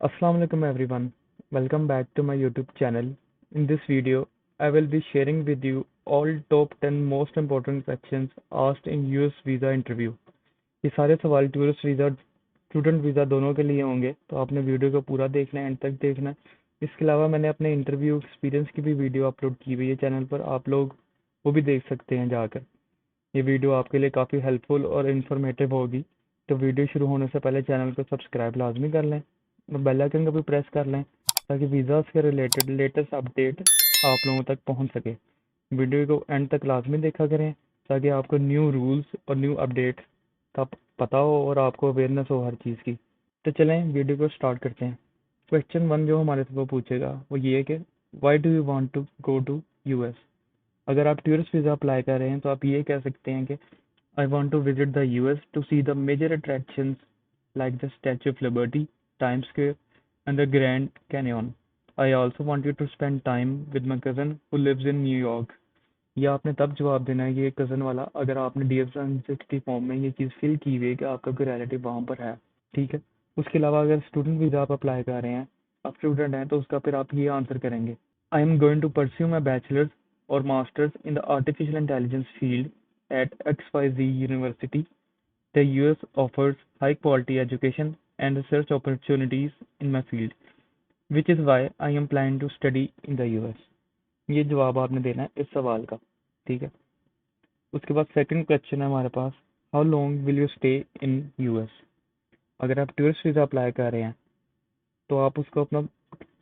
Assalamualaikum everyone. Welcome back to my YouTube channel. In this video, I will be sharing with you all top 10 most important questions asked in US visa interview. ये सारे सवाल tourist visa student visa दोनों के लिए होंगे, तो आपने video को पूरा देखना है, एंड तक देखना है। इसके अलावा मैंने अपने इंटरव्यू एक्सपीरियंस की भी वीडियो अपलोड की हुई है चैनल पर, आप लोग वो भी देख सकते हैं जाकर। ये वीडियो आपके लिए काफ़ी हेल्पफुल और इन्फॉर्मेटिव होगी। तो वीडियो शुरू होने से पहले चैनल को सब्सक्राइब लाजमी कर लें और बेल आइकन को भी प्रेस कर लें ताकि वीज़ा से रिलेटेड लेटेस्ट अपडेट आप लोगों तक पहुंच सके। वीडियो को एंड तक लाजमी देखा करें ताकि आपको न्यू रूल्स और न्यू अपडेट का पता हो और आपको अवेयरनेस हो हर चीज़ की। तो चलें वीडियो को स्टार्ट करते हैं। क्वेश्चन वन जो हमारे से वो पूछेगा वो ये है कि why do you want to go to US. अगर आप टूरिस्ट वीज़ा अप्लाई कर रहे हैं तो आप ये कह सकते हैं कि I want to visit the US to see the major attractions like the Statue of Liberty, Times Square, and the Grand Canyon. I also want you to spend time with my cousin who lives in New York. ये आपने तब जवाब देना है ये cousin वाला अगर आपने DF-160 फॉर्म में ये चीज़ फिल की हुई है कि आपका कोई रिलेटिव वहाँ पर है। ठीक है। उसके अलावा अगर स्टूडेंट वीज़ा आप अप्लाई कर रहे हैं, आप स्टूडेंट हैं, तो उसका फिर आप ये आंसर करेंगे I am going to pursue my bachelors और masters in the artificial intelligence field at XYZ University. The US offers high quality education and research opportunities in my field, which is why I am planning to study in the US. ये जवाब आपने देना है इस सवाल का। ठीक है। उसके बाद सेकंड क्वेश्चन है हमारे पास, how long will you stay in US. अगर आप टूरिस्ट वीज़ा अप्लाई कर रहे हैं तो आप उसको अपना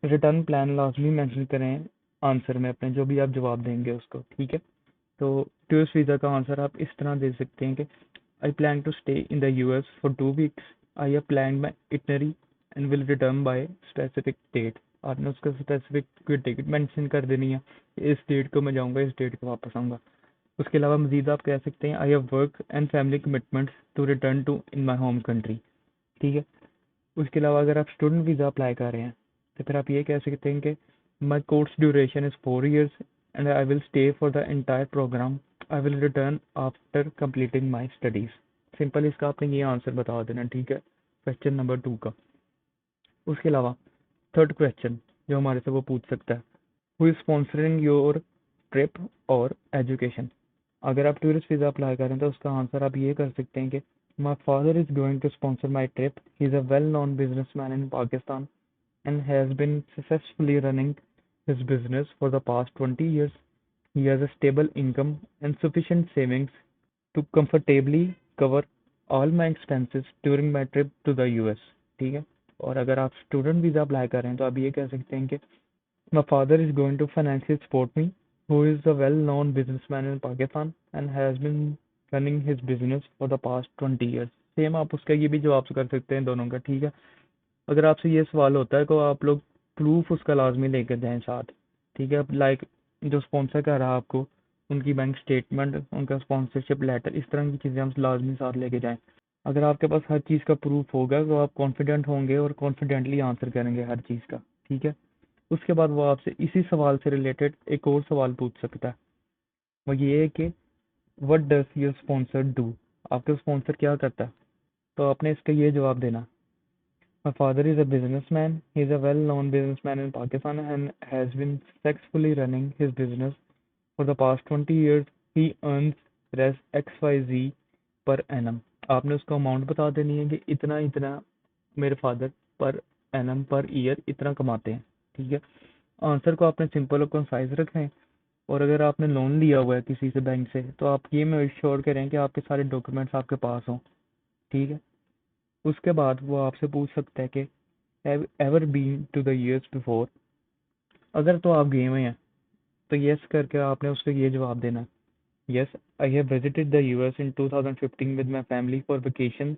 रिटर्न प्लान लाजमी मेंशन करें आंसर में अपने, जो भी आप जवाब देंगे उसको। ठीक है। तो टूरिस्ट वीज़ा का आंसर आप इस तरह दे सकते हैं कि I plan to stay in the US for 2 weeks. I have planned my itinerary and will return by specific date. आपने उसका स्पेसिफिक कोई टिकट मेंशन कर देनी है, इस डेट को मैं जाऊंगा, इस डेट को वापस आऊंगा। उसके अलावा मजीद आप कह सकते हैं I have work and family commitments to return to in my home country. ठीक है। उसके अलावा अगर आप स्टूडेंट वीज़ा अप्लाई कर रहे हैं तो फिर आप ये कह सकते हैं कि my course duration is 4 years and I will stay for the entire programme. I will return after completing my studies. Simple इसका आपने ये आंसर बता देना। ठीक है, क्वेश्चन नंबर 2 का। उसके अलावा थर्ड क्वेश्चन जो हमारे से वो पूछ सकता है, who is sponsoring your trip और एजुकेशन। अगर आप टूरिस्ट वीज़ा अप्लाई करें तो उसका आंसर आप ये कर सकते हैं कि my father is going to sponsor my trip. He is a well known business man in Pakistan and has been successfully running his business for the past 20 years. He has a stable income and sufficient savings to comfortably cover all my expenses during my trip to the US. ठीक है। और अगर आप student visa apply कर रहे हैं तो आप ये कह सकते हैं कि my father is going to financially support me, who is a well-known businessman in Pakistan and has been running his business for the past 20 years. Same आप उसका ये भी जवाब कर सकते हैं दोनों का। ठीक है। अगर आपसे ये सवाल होता है तो आप लोग प्रूफ उसका लाजमी लेकर जाएं साथ। ठीक है। लाइक जो स्पॉन्सर कर रहा है आपको, उनकी बैंक स्टेटमेंट, उनका स्पॉन्सरशिप लेटर, इस तरह की चीज़ें हम लाजमी साथ लेके जाएं। अगर आपके पास हर चीज़ का प्रूफ होगा तो आप कॉन्फिडेंट होंगे और कॉन्फिडेंटली आंसर करेंगे हर चीज़ का। ठीक है। उसके बाद वो आपसे इसी सवाल से रिलेटेड एक और सवाल पूछ सकता है, वो ये है कि what does your sponsor do. आपका स्पॉन्सर क्या करता है, तो आपने इसका ये जवाब देना, my father is a businessman. He is a well-known businessman in Pakistan and has been successfully running his business for the past 20 years. He earns res XYZ per annum. आपने उसको अमाउंट बता देनी है कि इतना इतना मेरे father per annum per year इतना कमाते हैं। ठीक है। आंसर को आपने सिंपल और कंसाइज रखें। और अगर आपने लोन लिया हुआ है किसी से बैंक से तो आप ये मेक श्योर करें कि आपके सारे डॉक्यूमेंट्स आपके पास हों। ठीक है। उसके बाद वो आपसे पूछ सकता है कि have ever been to the US before. अगर तो आप गए हुए हैं तो यस करके आपने उसको ये जवाब देना, yes I have visited the US in 2015 with my family for vacation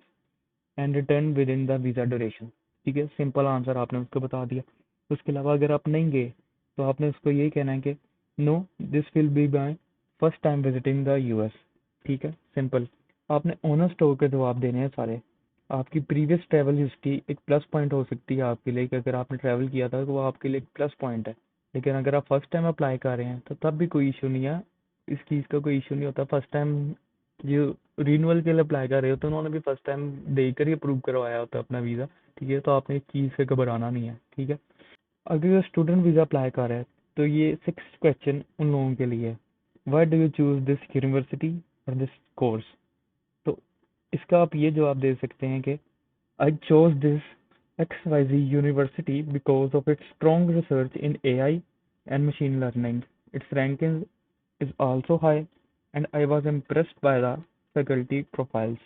and return with in the visa duration. ठीक है। सिंपल आंसर आपने उसको बता दिया। उसके अलावा अगर आप नहीं गए तो आपने उसको ये कहना है कि no this will be my first time visiting the US. ठीक है। सिंपल आपने ऑनेस्ट होकर जवाब देने हैं सारे। आपकी प्रीवियस ट्रैवल हिस्ट्री एक प्लस पॉइंट हो सकती है आपके लिए कि अगर आपने ट्रैवल किया था तो वो आपके लिए एक प्लस पॉइंट है। लेकिन अगर आप फर्स्ट टाइम अप्लाई कर रहे हैं तो तब भी कोई इशू नहीं है, इस चीज़ का कोई इशू नहीं होता। फर्स्ट टाइम जो रिन्यूअल के लिए अप्लाई कर रहे हो तो उन्होंने भी फर्स्ट टाइम देकर ही अप्रूव करवाया होता है अपना वीज़ा। ठीक है, तो आपने इस चीज़ से घबराना नहीं है। ठीक है, अगर स्टूडेंट वीज़ा अप्लाई कर रहे हैं तो ये 6th क्वेश्चन उन लोगों के लिए है, why do you choose this university और दिस कोर्स। तो इसका आप ये जवाब दे सकते हैं कि I chose this XYZ university because of its strong research in AI and machine learning. Its ranking is also high and I was impressed by the faculty profiles.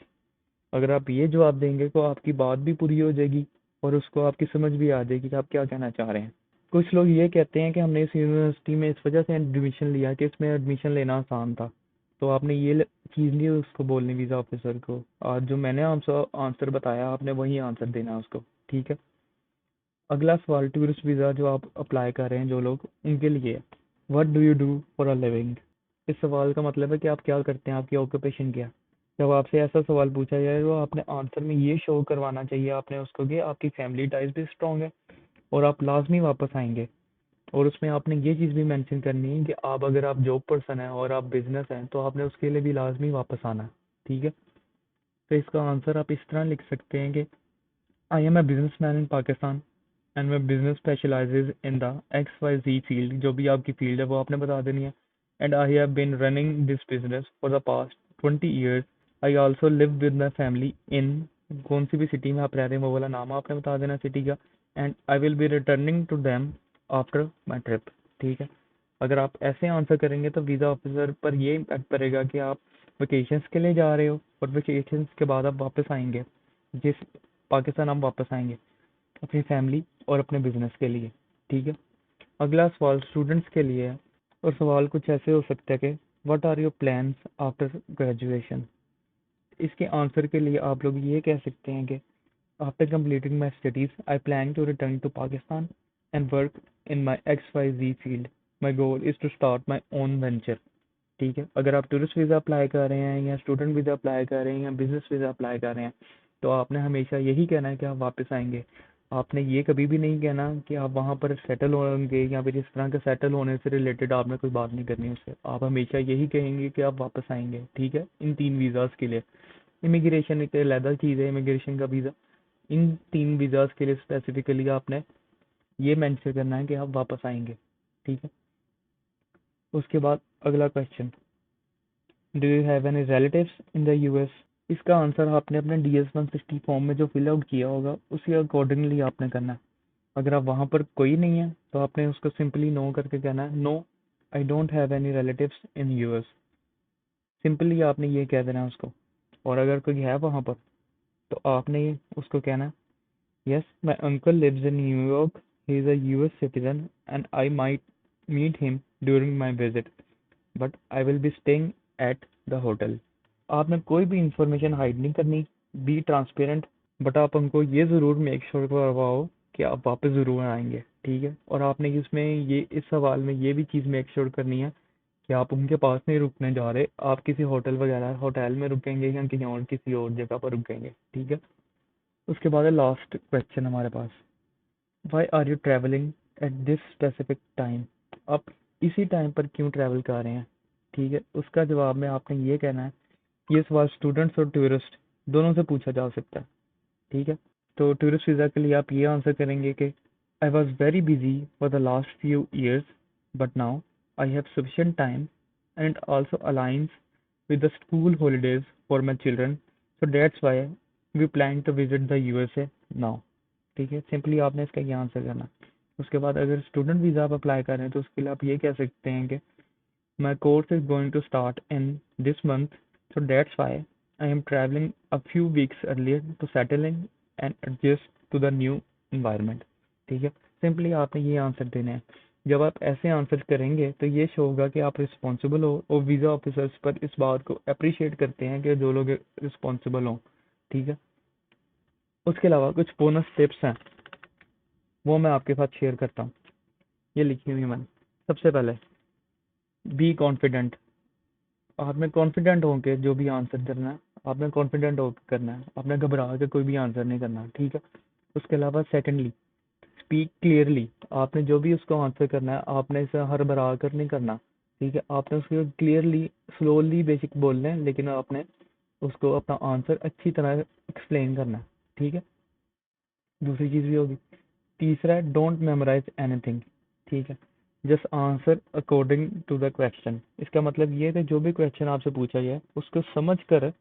अगर आप ये जवाब देंगे तो आपकी बात भी पूरी हो जाएगी और उसको आपकी समझ भी आ जाएगी कि आप क्या कहना चाह रहे हैं। कुछ लोग ये कहते हैं कि हमने इस यूनिवर्सिटी में इस वजह से एडमिशन लिया कि इसमें एडमिशन लेना आसान था। तो आपने ये चीज़ नहीं उसको बोलनी वीज़ा ऑफिसर को। आज जो मैंने आंसर आंसर बताया आपने वही आंसर देना है उसको। ठीक है, अगला सवाल टूरिस्ट वीज़ा जो आप अप्लाई कर रहे हैं जो लोग उनके लिए है, what do you do for a living. इस सवाल का मतलब है कि आप क्या करते हैं, आपकी ऑक्यूपेशन क्या है। जब आपसे ऐसा सवाल पूछा जाए तो आपने आंसर में ये शो करवाना चाहिए आपने उसको कि आपकी फैमिली टाइज भी स्ट्रांग है और आप लाजमी वापस आएंगे। और उसमें आपने ये चीज़ भी मेंशन करनी है कि आप अगर आप जॉब पर्सन हैं और आप बिजनेस हैं तो आपने उसके लिए भी लाजमी वापस आना है। ठीक है, तो इसका आंसर आप इस तरह लिख सकते हैं कि I am a businessman in Pakistan and my business specialises in the XYZ field. जो भी आपकी फील्ड है वो आपने बता देनी है। And I have been running this business for the past 20 years। I also live with my family in, कौन सी भी सिटी में आप रह रहे हैं वो वाला नाम आपने बता देना सिटी का। And I will be returning to them after my trip. ठीक है, अगर आप ऐसे आंसर करेंगे तो वीज़ा ऑफिसर पर ये इम्पैक्ट पड़ेगा कि आप वेकेशंस के लिए जा रहे हो और वेकेशंस के बाद आप वापस आएंगे, जिस पाकिस्तान आप वापस आएंगे अपनी फैमिली और अपने बिजनेस के लिए। ठीक है, अगला सवाल स्टूडेंट्स के लिए है और सवाल कुछ ऐसे हो सकता है कि what are your plans after graduation. इसके आंसर के लिए आप लोग ये कह सकते हैं कि after completing my studies I plan to return to Pakistan and work in my XYZ field. My goal is to start my own venture. ठीक है, अगर आप टूरिस्ट वीज़ा अप्लाई कर रहे हैं या स्टूडेंट वीज़ा अप्लाई कर रहे हैं या बिजनेस वीज़ा अप्लाई कर रहे हैं तो आपने हमेशा यही कहना है कि आप वापस आएंगे। आपने ये कभी भी नहीं कहना कि आप वहाँ पर सेटल होंगे या फिर इस तरह के सेटल होने से रिलेटेड आपने कोई बात नहीं करनी उससे। आप हमेशा यही कहेंगे कि आप वापस आएंगे। ठीक है, इन 3 वीज़ाज के लिए इमिग्रेशन एक अलग चीज़ है, इमिग्रेशन का वीज़ा। इन 3 वीज़ाज के लिए स्पेसिफिकली आपने ये मेंशन करना है कि आप वापस आएंगे। ठीक है, उसके बाद अगला question, do you have any relatives in the US। इसका आंसर आपने अपने DS-160 फॉर्म में जो फिल आउट किया होगा उसी अकॉर्डिंगली आपने करना है। अगर आप वहाँ पर कोई नहीं है तो आपने उसको सिंपली नो करके कहना है, no I don't have any relatives in US। Simply आपने ये कह देना है उसको। और अगर कोई है वहाँ पर तो आपने उसको कहना है, yes my uncle lives in New York, he is a US citizen and I might meet him during my visit but I will be staying at the hotel. आपने कोई भी इंफॉर्मेशन हाइड नहीं करनी, बी ट्रांसपेरेंट, बट आप उनको ये ज़रूर make sure करवाओ कि आप वापस ज़रूर आएंगे। ठीक है, और आपने इसमें ये इस सवाल में ये भी चीज़ मेक श्योर करनी है कि आप उनके पास नहीं रुकने जा रहे, आप किसी होटल वगैरह होटल में रुकेंगे या कहीं और किसी और जगह पर रुकेंगे। ठीक है, उसके बाद है लास्ट क्वेश्चन हमारे पास, why are you travelling at this specific time. आप इसी टाइम पर क्यों ट्रैवल कर रहे हैं। ठीक है, उसका जवाब में आपने ये कहना है, ये सवाल स्टूडेंट्स और टूरिस्ट दोनों से पूछा जा सकता है। ठीक है, तो टूरिस्ट वीज़ा के लिए आप ये आंसर करेंगे कि I was very busy for the last few years but now I have sufficient time and also alliance with the school holidays for my children, so that's why we plan to visit the USA now। ठीक है, simply आपने इसका ये answer करना। उसके बाद अगर student visa आप अप्लाई कर रहे हैं तो उसके लिए आप ये कह सकते हैं कि my course is going to start in this month, so that's why I am traveling a few weeks earlier to settle in and adjust to the new environment। ठीक है, सिंपली आपने ये आंसर देने हैं। जब आप ऐसे आंसर करेंगे तो ये शो होगा कि आप रिस्पॉन्सिबल हो और वीज़ा ऑफिसर्स पर इस बात को अप्रिशिएट करते हैं कि जो लोग रिस्पॉन्सिबल हों। ठीक है, उसके अलावा कुछ बोनस टिप्स हैं वो मैं आपके साथ शेयर करता हूँ, ये लिखी हुई है मैंने। सबसे पहले बी कॉन्फिडेंट। आपने कॉन्फिडेंट होकर जो भी आंसर करना है आपने कॉन्फिडेंट होकर करना है, आपने घबरा के कोई भी आंसर नहीं करना। ठीक है, उसके अलावा सेकेंडली स्पीक क्लियरली। आपने जो भी उसको आंसर करना है आपने इसे हर भरा कर नहीं करना। ठीक है, आपने उसको क्लियरली स्लोली बेसिक बोलना है लेकिन आपने उसको अपना आंसर अच्छी तरह एक्सप्लेन करना है, ठीक है। दूसरी चीज़ भी होगी। तीसरा है डोंट मेमोराइज एनीथिंग, ठीक है। Just answer according to the question. इसका मतलब ये है कि जो भी क्वेश्चन आपसे पूछा गया है उसको समझ कर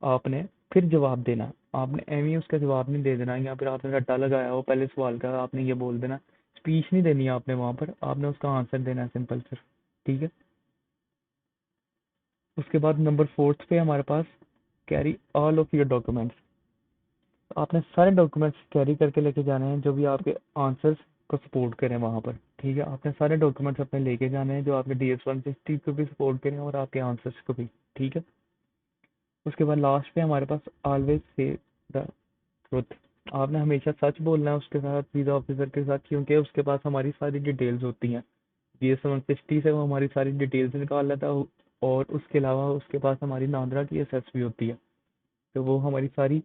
आपने फिर जवाब देना है। आपने एम ही उसका जवाब नहीं दे देना, या फिर आपने रट्टा लगाया हो पहले सवाल का आपने ये बोल देना। स्पीच नहीं देनी है आपने वहां पर, आपने उसका आंसर देना है सिंपल सिर्फ, ठीक है। उसके बाद नंबर फोर्थ पे हमारे पास carry all of your documents. आपने सारे डॉक्यूमेंट्स कैरी करके लेके जाने हैं जो भी आपके आंसर्स को सपोर्ट करें वहां पर, ठीक है। आपने सारे डॉक्यूमेंट्स अपने लेके जाने हैं जो आपके DS-160 को भी सपोर्ट करें और आपके आंसर्स को भी, ठीक है। उसके बाद लास्ट पे हमारे पास ऑलवेज से द ट्रुथ। आपने हमेशा सच बोलना है उसके साथ, वीजा ऑफिसर के साथ, क्योंकि उसके पास हमारी सारी डिटेल्स होती हैं। DS-160 से वो हमारी सारी डिटेल्स निकाल लेता है, और उसके अलावा उसके पास हमारी नादरा की एसएस भी होती है, तो वो हमारी सारी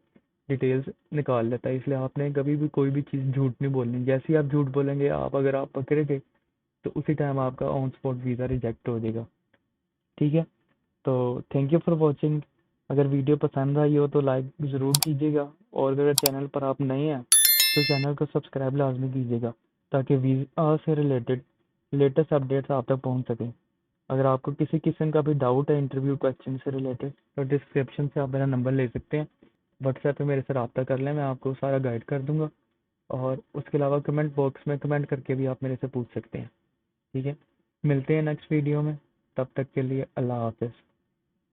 डिटेल्स निकाल लेता है। इसलिए आपने कभी भी कोई भी चीज़ झूठ नहीं बोलनी। जैसे ही आप झूठ बोलेंगे, अगर आप पकड़े गए तो उसी टाइम आपका ऑन स्पॉट वीज़ा रिजेक्ट हो जाएगा, ठीक है। तो थैंक यू फॉर वॉचिंग। अगर वीडियो पसंद आई हो तो लाइक ज़रूर कीजिएगा, और अगर चैनल पर आप नए हैं तो चैनल को सब्सक्राइब लाजमी कीजिएगा, ताकि वीज़ा से रिलेटेड लेटेस्ट अपडेट्स आप तक पहुंच सकें। अगर आपको किसी किस्म का भी डाउट है इंटरव्यू क्वेश्चन से रिलेटेड तो डिस्क्रिप्शन से आप मेरा नंबर ले सकते हैं। व्हाट्सएप पे मेरे से रब्ता कर लें, मैं आपको सारा गाइड कर दूंगा। और उसके अलावा कमेंट बॉक्स में कमेंट करके भी आप मेरे से पूछ सकते हैं, ठीक है। मिलते हैं नेक्स्ट वीडियो में, तब तक के लिए अल्लाह हाफिज़।